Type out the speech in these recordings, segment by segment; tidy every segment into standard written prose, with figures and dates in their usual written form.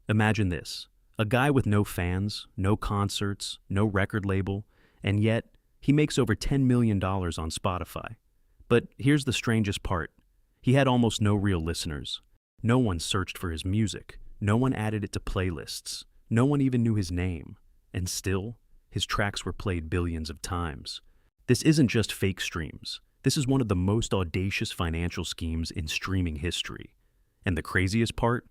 Imagine this, a guy with no fans, no concerts, no record label, and yet he makes over $10 million on Spotify. But here's the strangest part. He had almost no real listeners. No one searched for his music. No one added it to playlists. No one even knew his name. And still, his tracks were played billions of times. This isn't just fake streams. This is one of the most audacious financial schemes in streaming history. And the craziest part?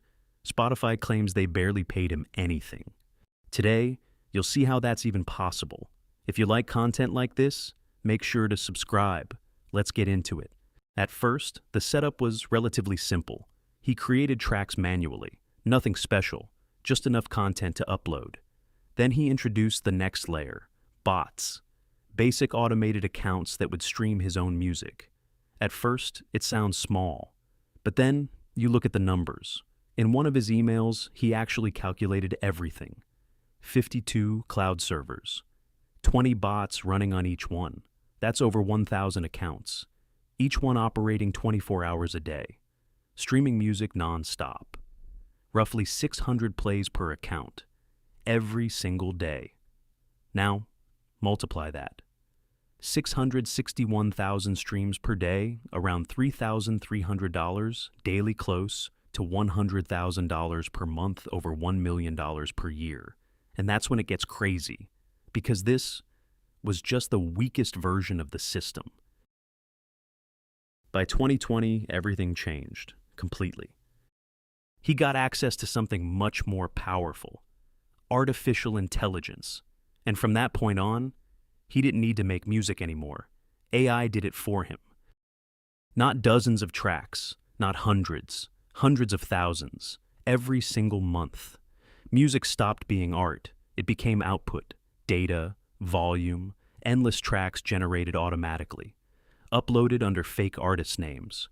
Spotify claims they barely paid him anything. Today, you'll see how that's even possible. If you like content like this, make sure to subscribe. Let's get into it. At first, the setup was relatively simple. He created tracks manually, nothing special, just enough content to upload. Then he introduced the next layer, bots, basic automated accounts that would stream his own music. At first, it sounds small, but then you look at the numbers. In one of his emails, he actually calculated everything. 52 cloud servers, 20 bots running on each one. That's over 1,000 accounts, each one operating 24 hours a day, streaming music non-stop. Roughly 600 plays per account, every single day. Now, multiply that. 661,000 streams per day, around $3,300, daily close to $100,000 per month, over $1 million per year. And that's when it gets crazy, because this was just the weakest version of the system. By 2020, everything changed completely. He got access to something much more powerful, artificial intelligence. And from that point on, he didn't need to make music anymore. AI did it for him. Not dozens of tracks, not hundreds, hundreds of thousands, every single month. Music stopped being art. It became output, data, volume, endless tracks generated automatically, uploaded under fake artist names.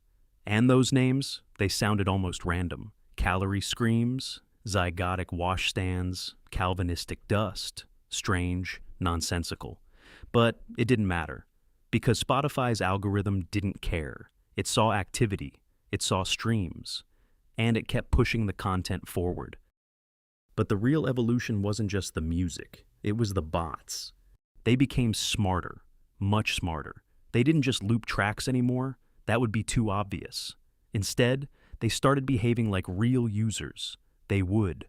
And those names, they sounded almost random. Calorie screams, zygotic wash stands, Calvinistic dust, strange, nonsensical. But it didn't matter, because Spotify's algorithm didn't care. It saw activity, it saw streams, and it kept pushing the content forward. But the real evolution wasn't just the music, it was the bots. They became smarter, much smarter. They didn't just loop tracks anymore, that would be too obvious. Instead, they started behaving like real users. They would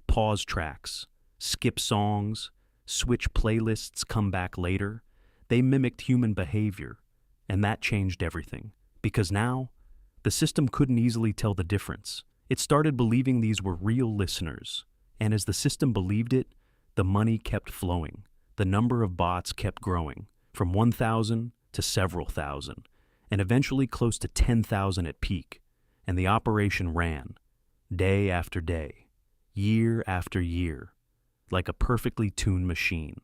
pause tracks, skip songs, switch playlists, come back later. They mimicked human behavior, and that changed everything. Because now, the system couldn't easily tell the difference. It started believing these were real listeners. And as the system believed it, the money kept flowing. The number of bots kept growing, from 1,000 to several thousand, and eventually close to 10,000 at peak. And the operation ran, day after day, year after year, like a perfectly tuned machine.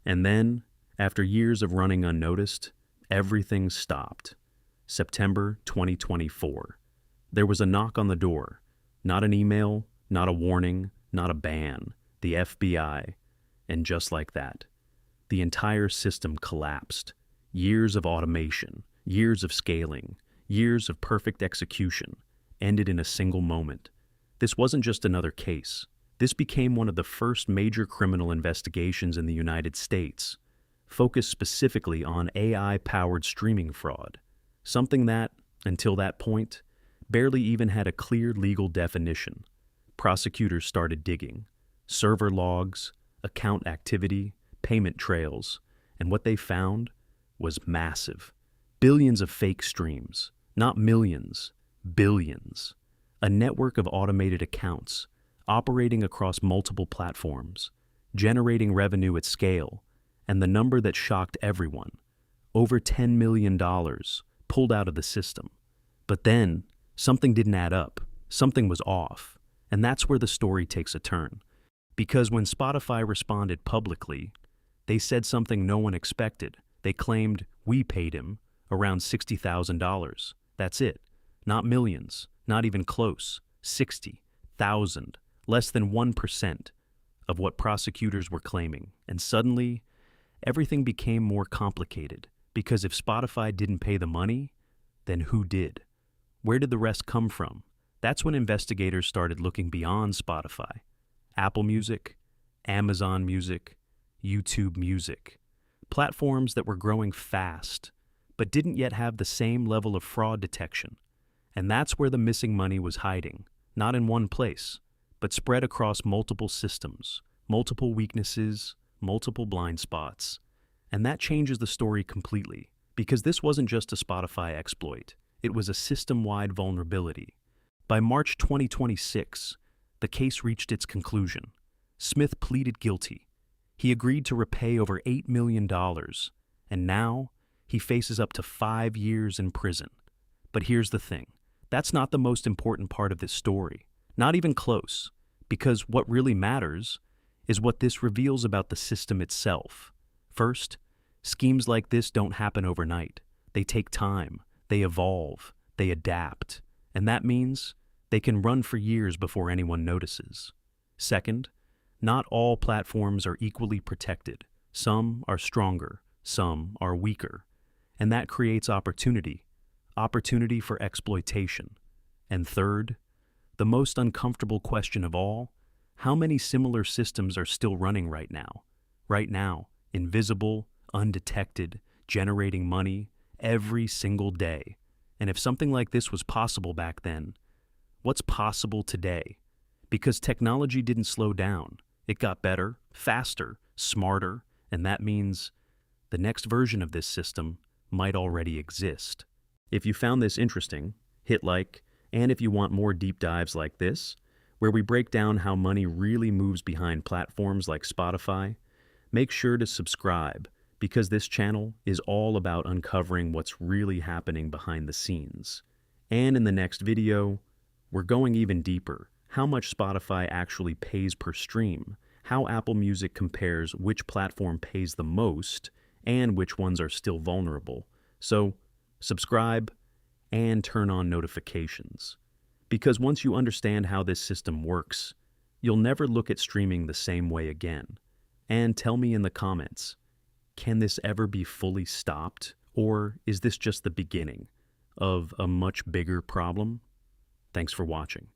And then, after years of running unnoticed, everything stopped. September 2024. There was a knock on the door. Not an email, not a warning, not a ban. The FBI. And just like that, the entire system collapsed. Years of automation, years of scaling, years of perfect execution ended in a single moment. This wasn't just another case. This became one of the first major criminal investigations in the United States, focused specifically on AI-powered streaming fraud, something that, until that point, barely even had a clear legal definition. Prosecutors started digging. Server logs, account activity, payment trails, and what they found was massive. Billions of fake streams, not millions, billions. A network of automated accounts, operating across multiple platforms, generating revenue at scale, and the number that shocked everyone, over $10 million pulled out of the system. But then, something didn't add up, something was off, and that's where the story takes a turn. Because when Spotify responded publicly, they said something no one expected. They claimed we paid him around $60,000. That's it. Not millions, not even close. 60,000, less than 1% of what prosecutors were claiming. And suddenly, everything became more complicated, because if Spotify didn't pay the money, then who did? Where did the rest come from? That's when investigators started looking beyond Spotify. Apple Music, Amazon Music, YouTube Music. Platforms that were growing fast, but didn't yet have the same level of fraud detection. And that's where the missing money was hiding, not in one place, but spread across multiple systems, multiple weaknesses, multiple blind spots. And that changes the story completely, because this wasn't just a Spotify exploit, it was a system-wide vulnerability. By March 2026, the case reached its conclusion. Smith pleaded guilty. He agreed to repay over $8 million, and now he faces up to 5 years in prison. But here's the thing. That's not the most important part of this story. Not even close, because what really matters is what this reveals about the system itself. First, schemes like this don't happen overnight. They take time, they evolve, they adapt, and that means they can run for years before anyone notices. Second, not all platforms are equally protected. Some are stronger, some are weaker, and that creates opportunity for exploitation. And third, the most uncomfortable question of all, how many similar systems are still running right now? Right now, invisible, undetected, generating money every single day. And if something like this was possible back then, what's possible today? Because technology didn't slow down. It got better, faster, smarter, and that means the next version of this system might already exist. If you found this interesting, hit like, and if you want more deep dives like this, where we break down how money really moves behind platforms like Spotify, make sure to subscribe, because this channel is all about uncovering what's really happening behind the scenes. And in the next video, we're going even deeper. How much Spotify actually pays per stream, how Apple Music compares which platform pays the most, and which ones are still vulnerable. So, subscribe and turn on notifications. Because once you understand how this system works, you'll never look at streaming the same way again. And tell me in the comments, can this ever be fully stopped, or is this just the beginning of a much bigger problem? Thanks for watching.